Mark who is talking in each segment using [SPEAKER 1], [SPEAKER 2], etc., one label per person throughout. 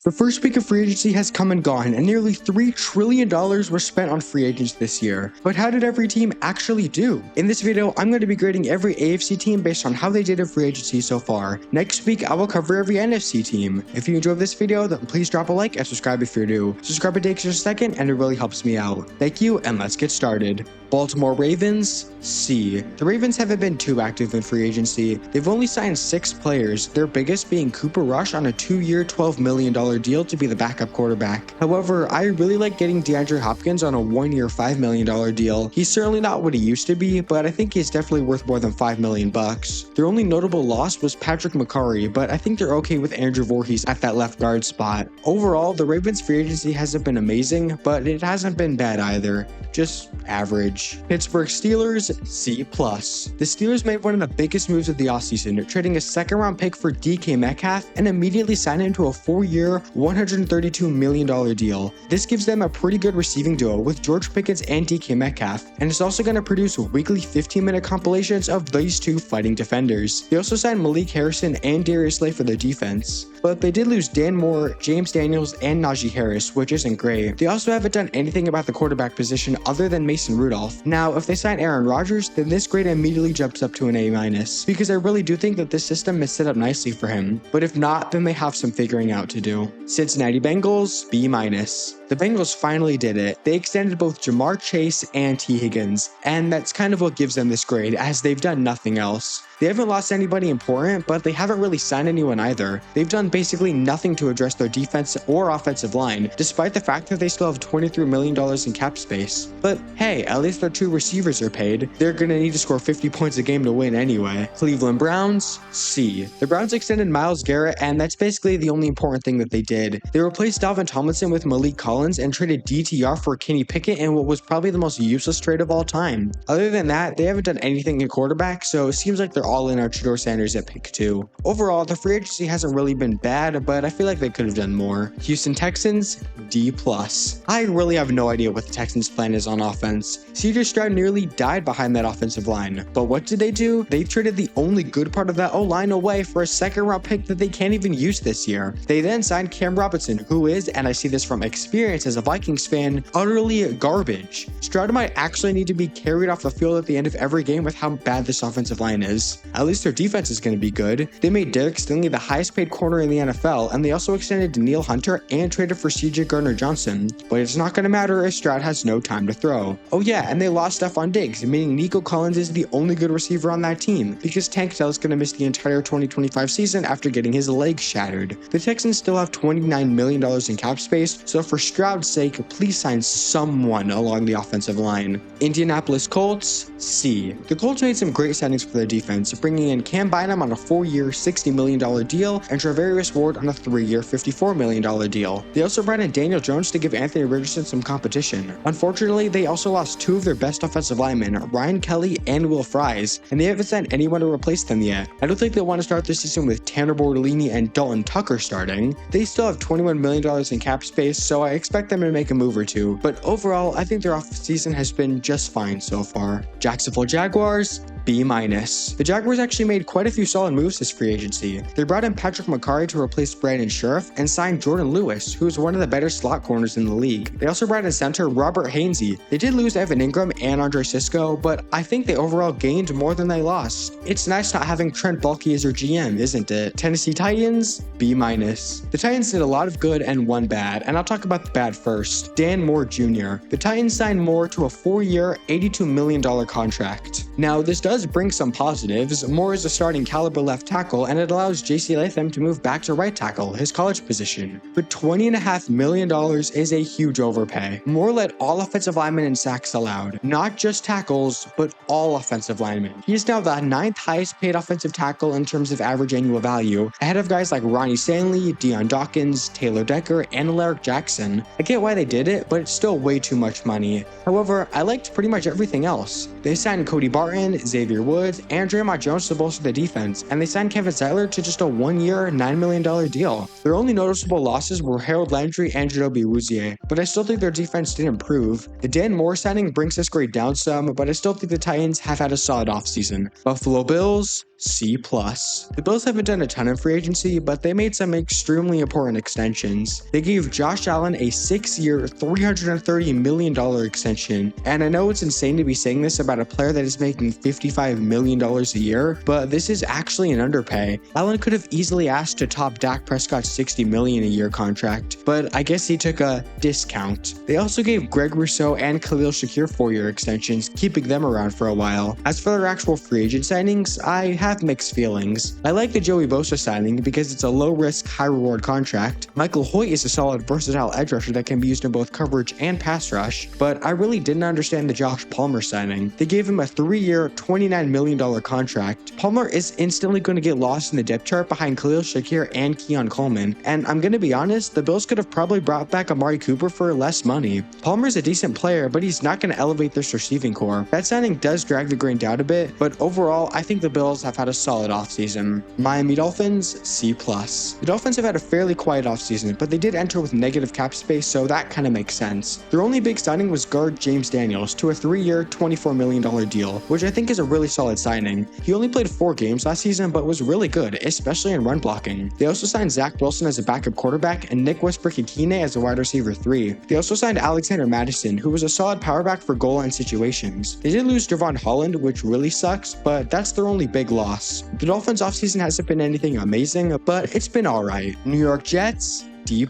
[SPEAKER 1] The first week of free agency has come and gone, and nearly $3 trillion were spent on free agents this year. But how did every team actually do? In this video, I'm going to be grading every AFC team based on how they did in free agency so far. Next week, I will cover every NFC team. If you enjoyed this video, then please drop a like and subscribe if you're new. Subscribing takes just a second, and it really helps me out. Thank you, and let's get started. Baltimore Ravens, C. The Ravens haven't been too active in free agency. They've only signed 6 players, their biggest being Cooper Rush on a 2-year, $12 million deal to be the backup quarterback. However, I really like getting DeAndre Hopkins on a 1-year, $5 million deal. He's certainly not what he used to be, but I think he's definitely worth more than $5 million. Their only notable loss was Patrick McCurry, but I think they're okay with Andrew Voorhees at that left guard spot. Overall, the Ravens free agency hasn't been amazing, but it hasn't been bad either. Just average. Pittsburgh Steelers, C+. The Steelers made one of the biggest moves of the offseason, trading a second-round pick for DK Metcalf and immediately signed him to a 4-year, $132 million deal. This gives them a pretty good receiving duo with George Pickens and DK Metcalf, and it's also going to produce weekly 15-minute compilations of these two fighting defenders. They also signed Malik Harrison and Darius Slay for their defense. But they did lose Dan Moore, James Daniels, and Najee Harris, which isn't great. They also haven't done anything about the quarterback position other than Mason Rudolph. Now, if they sign Aaron Rodgers, then this grade immediately jumps up to an A-, because I really do think that this system is set up nicely for him. But if not, then they have some figuring out to do. Cincinnati Bengals, B-. The Bengals finally did it. They extended both Jamar Chase and T. Higgins, and that's kind of what gives them this grade, as they've done nothing else. They haven't lost anybody important, but they haven't really signed anyone either. They've done basically nothing to address their defense or offensive line, despite the fact that they still have $23 million in cap space. But hey, at least their 2 receivers are paid. They're gonna need to score 50 points a game to win anyway. Cleveland Browns, C. The Browns extended Myles Garrett, and that's basically the only important thing that they did. They replaced Dalvin Tomlinson with Malik Collins and traded DTR for Kenny Pickett in what was probably the most useless trade of all time. Other than that, they haven't done anything in quarterback, so it seems like they're all in Shedeur Sanders at pick 2. Overall, the free agency hasn't really been bad, but I feel like they could have done more. Houston Texans, D+. I really have no idea what the Texans' plan is on offense. C.J. Stroud nearly died behind that offensive line. But what did they do? They traded the only good part of that O-line away for a second-round pick that they can't even use this year. They then signed Cam Robinson, who is, and I see this from experience as a Vikings fan, utterly garbage. Stroud might actually need to be carried off the field at the end of every game with how bad this offensive line is. At least their defense is going to be good. They made Derek Stingley the highest paid corner in the NFL, and they also extended Danielle Hunter and traded for CJ Gardner-Johnson. But it's not going to matter if Stroud has no time to throw. Oh yeah, and they lost Stephon Diggs, meaning Nico Collins is the only good receiver on that team, because Tank Dell is going to miss the entire 2025 season after getting his leg shattered. The Texans still have $29 million in cap space, so for Stroud's sake, please sign someone along the offensive line. Indianapolis Colts, C. The Colts made some great signings for their defense, bringing in Cam Bynum on a 4-year, $60 million deal and Travarius Ward on a 3-year, $54 million deal. They also brought in Daniel Jones to give Anthony Richardson some competition. Unfortunately, they also lost 2 of their best offensive linemen, Ryan Kelly and Will Fries, and they haven't signed anyone to replace them yet. I don't think they want to start the season with Tanner Bortolini and Dalton Tucker starting. They still have $21 million in cap space, so I expect them to make a move or two, but overall, I think their offseason has been just fine so far. Jacksonville Jaguars, B-. The Jaguars actually made quite a few solid moves this free agency. They brought in Patrick McCurry to replace Brandon Scherff and signed Jordan Lewis, who is one of the better slot corners in the league. They also brought in center Robert Hainsey. They did lose Evan Ingram and Andre Cisco, but I think they overall gained more than they lost. It's nice not having Trent Baalke as your GM, isn't it? Tennessee Titans, B-. The Titans did a lot of good and one bad, and I'll talk about the bad first. Dan Moore Jr. The Titans signed Moore to a 4-year, $82 million contract. Now, this does bring some positives. Moore is a starting caliber left tackle, and it allows J.C. Latham to move back to right tackle, his college position. But $20.5 million is a huge overpay. Moore led all offensive linemen in sacks allowed, not just tackles, but all offensive linemen. He is now the 9th highest paid offensive tackle in terms of average annual value, ahead of guys like Ronnie Stanley, Deion Dawkins, Taylor Decker, and Alaric Jackson. I get why they did it, but it's still way too much money. However, I liked pretty much everything else. They signed Cody Barton, Xavier Woods, and Draymond Jones to bolster the defense, and they signed Kevin Zeitler to just a 1-year, $9 million deal. Their only noticeable losses were Harold Landry and Jadobe Awuzie, but I still think their defense did improve. The Dan Moore signing brings this grade down some, but I still think the Titans have had a solid offseason. Buffalo Bills, C+. The Bills haven't done a ton in free agency, but they made some extremely important extensions. They gave Josh Allen a 6-year, $330 million extension, and I know it's insane to be saying this about a player that is making $55 million a year, but this is actually an underpay. Allen could have easily asked to top Dak Prescott's $60 million a year contract, but I guess he took a discount. They also gave Greg Rousseau and Khalil Shakir 4-year extensions, keeping them around for a while. As for their actual free agent signings, I have mixed feelings. I like the Joey Bosa signing because it's a low-risk, high-reward contract. Michael Hoyt is a solid, versatile edge rusher that can be used in both coverage and pass rush, but I really didn't understand the Josh Palmer signing. They gave him a 3-year, $29 million contract. Palmer is instantly going to get lost in the depth chart behind Khalil Shakir and Keon Coleman, and I'm going to be honest, the Bills could have probably brought back Amari Cooper for less money. Palmer's a decent player, but he's not going to elevate this receiving core. That signing does drag the grain down a bit, but overall, I think the Bills have had a solid offseason. Miami Dolphins, C+. The Dolphins have had a fairly quiet offseason, but they did enter with negative cap space, so that kind of makes sense. Their only big signing was guard James Daniels to a 3-year, $24 million deal, which I think is a really solid signing. He only played 4 games last season, but was really good, especially in run blocking. They also signed Zach Wilson as a backup quarterback and Nick Westbrook-Ikhine as a wide receiver 3. They also signed Alexander Mattison, who was a solid power back for goal line situations. They did lose Javon Holland, which really sucks, but that's their only big loss. The Dolphins offseason hasn't been anything amazing, but it's been alright. New York Jets, D+.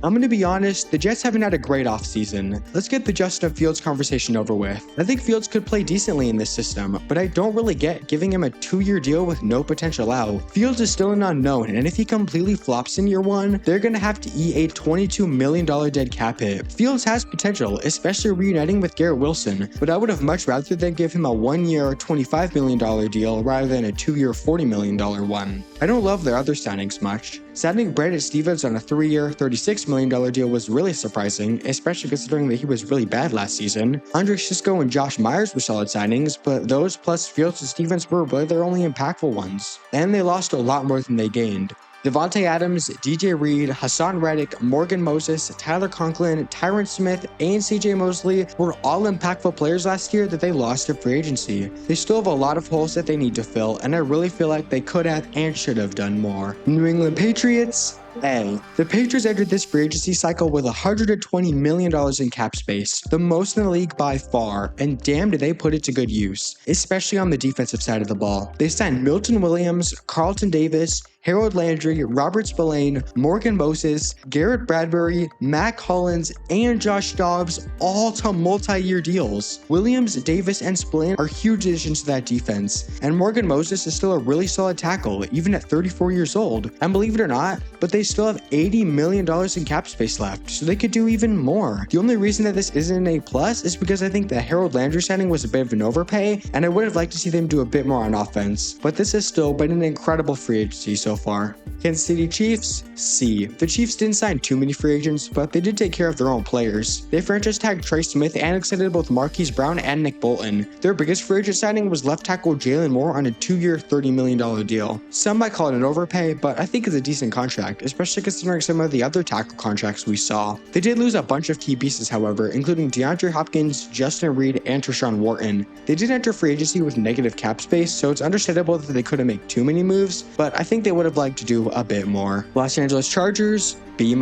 [SPEAKER 1] I'm going to be honest, the Jets haven't had a great offseason. Let's get the Justin Fields conversation over with. I think Fields could play decently in this system, but I don't really get giving him a 2-year deal with no potential out. Fields is still an unknown, and if he completely flops in year 1, they're going to have to eat a $22 million dead cap hit. Fields has potential, especially reuniting with Garrett Wilson, but I would have much rather than give him a 1-year, $25 million deal rather than a 2-year, $40 million one. I don't love their other signings much. Signing Brandon Stevens on a 3-year, $36 million deal was really surprising, especially considering that he was really bad last season. Andre Sisco and Josh Myers were solid signings, but those plus Fields and Stevens were really their only impactful ones. And they lost a lot more than they gained. Devontae Adams, DJ Reed, Hassan Reddick, Morgan Moses, Tyler Conklin, Tyron Smith, and CJ Mosley were all impactful players last year that they lost to free agency. They still have a lot of holes that they need to fill, and I really feel like they could have and should have done more. New England Patriots, A. The Patriots entered this free agency cycle with $120 million in cap space, the most in the league by far, and damn did they put it to good use, especially on the defensive side of the ball. They signed Milton Williams, Carlton Davis, Harold Landry, Robert Spillane, Morgan Moses, Garrett Bradbury, Mac Hollins, and Josh Dobbs, all to multi-year deals. Williams, Davis, and Spillane are huge additions to that defense, and Morgan Moses is still a really solid tackle, even at 34 years old. And believe it or not, but they still have $80 million in cap space left, so they could do even more. The only reason that this isn't an A+ is because I think the Harold Landry signing was a bit of an overpay, and I would have liked to see them do a bit more on offense, but this has still been an incredible free agency so far. Kansas City Chiefs, C. The Chiefs didn't sign too many free agents, but they did take care of their own players. They franchise tagged Trey Smith and extended both Marquise Brown and Nick Bolton. Their biggest free agent signing was left tackle Jalen Moore on a 2-year, $30 million deal. Some might call it an overpay, but I think it's a decent contract, especially considering some of the other tackle contracts we saw. They did lose a bunch of key pieces, however, including DeAndre Hopkins, Justin Reed, and Treshaun Wharton. They did enter free agency with negative cap space, so it's understandable that they couldn't make too many moves, but I think they would have liked to do a bit more. Los Angeles Chargers, B-.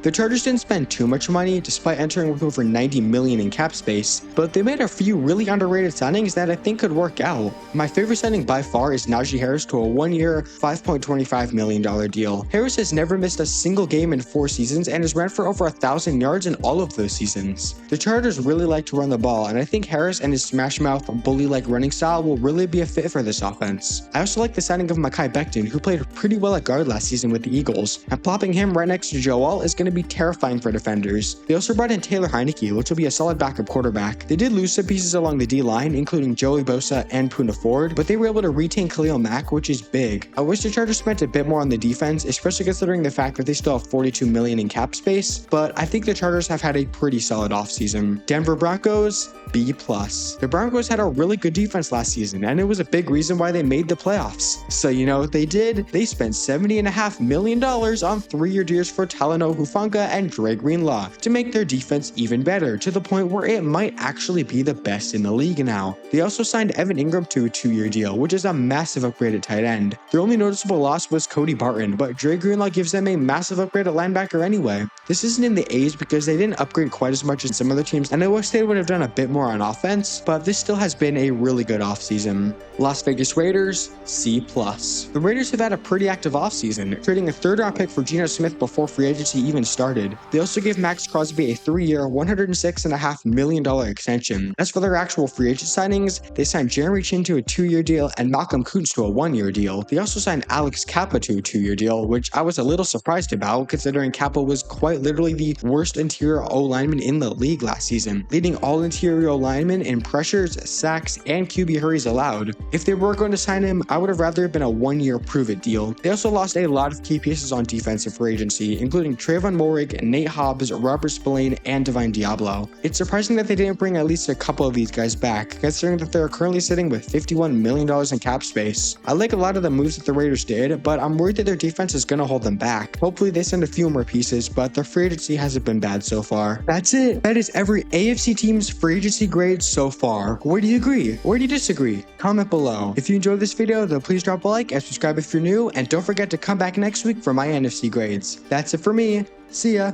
[SPEAKER 1] The Chargers didn't spend too much money despite entering with over $90 million in cap space, but they made a few really underrated signings that I think could work out. My favorite signing by far is Najee Harris to a 1-year, $5.25 million deal. Harris has never missed a single game in 4 seasons and has ran for over 1,000 yards in all of those seasons. The Chargers really like to run the ball, and I think Harris and his smash-mouth, bully-like running style will really be a fit for this offense. I also like the signing of Mekhi Becton, who played pretty well at guard last season with the Eagles, and plopping him right next to Joel is going to be terrifying for defenders. They also brought in Taylor Heineke, which will be a solid backup quarterback. They did lose some pieces along the D-line, including Joey Bosa and Poona Ford, but they were able to retain Khalil Mack, which is big. I wish the Chargers spent a bit more on the defense, especially considering the fact that they still have $42 million in cap space, but I think the Chargers have had a pretty solid offseason. Denver Broncos, B+. The Broncos had a really good defense last season, and it was a big reason why they made the playoffs. So you know what they did? They spent $70.5 million on 3-year deals years for Talanoa Hufanga and Dre Greenlaw to make their defense even better, to the point where it might actually be the best in the league now. They also signed Evan Ingram to a 2-year deal, which is a massive upgrade at tight end. Their only noticeable loss was Cody Barton, but Dre Greenlaw gives them a massive upgrade at linebacker anyway. This isn't in the A's because they didn't upgrade quite as much as some other teams, and I wish they would have done a bit more on offense, but this still has been a really good offseason. Las Vegas Raiders, C+. The Raiders have had a pretty active offseason, trading a third-round pick for Geno Smith before free agency even started. They also gave Max Crosby a 3-year, $106.5 million extension. As for their actual free agent signings, they signed Jeremy Chin to a 2-year deal and Malcolm Kuntz to a 1-year deal. They also signed Alex Kappa to a 2-year deal, which I was a little surprised about, considering Kappa was quite literally the worst interior O-lineman in the league last season, leading all interior O-linemen in pressures, sacks, and QB hurries allowed. If they were going to sign him, I would have rather been a 1-year prove-it deal. They also lost a lot of key pieces on defensive free agency, including Trayvon Moehrig, Nate Hobbs, Robert Spillane, and Divine Diablo. It's surprising that they didn't bring at least a couple of these guys back, considering that they're currently sitting with $51 million in cap space. I like a lot of the moves that the Raiders did, but I'm worried that their defense is going to hold them back. Hopefully they send a few more pieces, but their free agency hasn't been bad so far. That's it. That is every AFC team's free agency grade so far. Where do you agree? Where do you disagree? Comment below. If you enjoyed this video, then please drop a like and subscribe if you're new, and don't forget to come back next week for my NFC grades. That's it for me. See ya.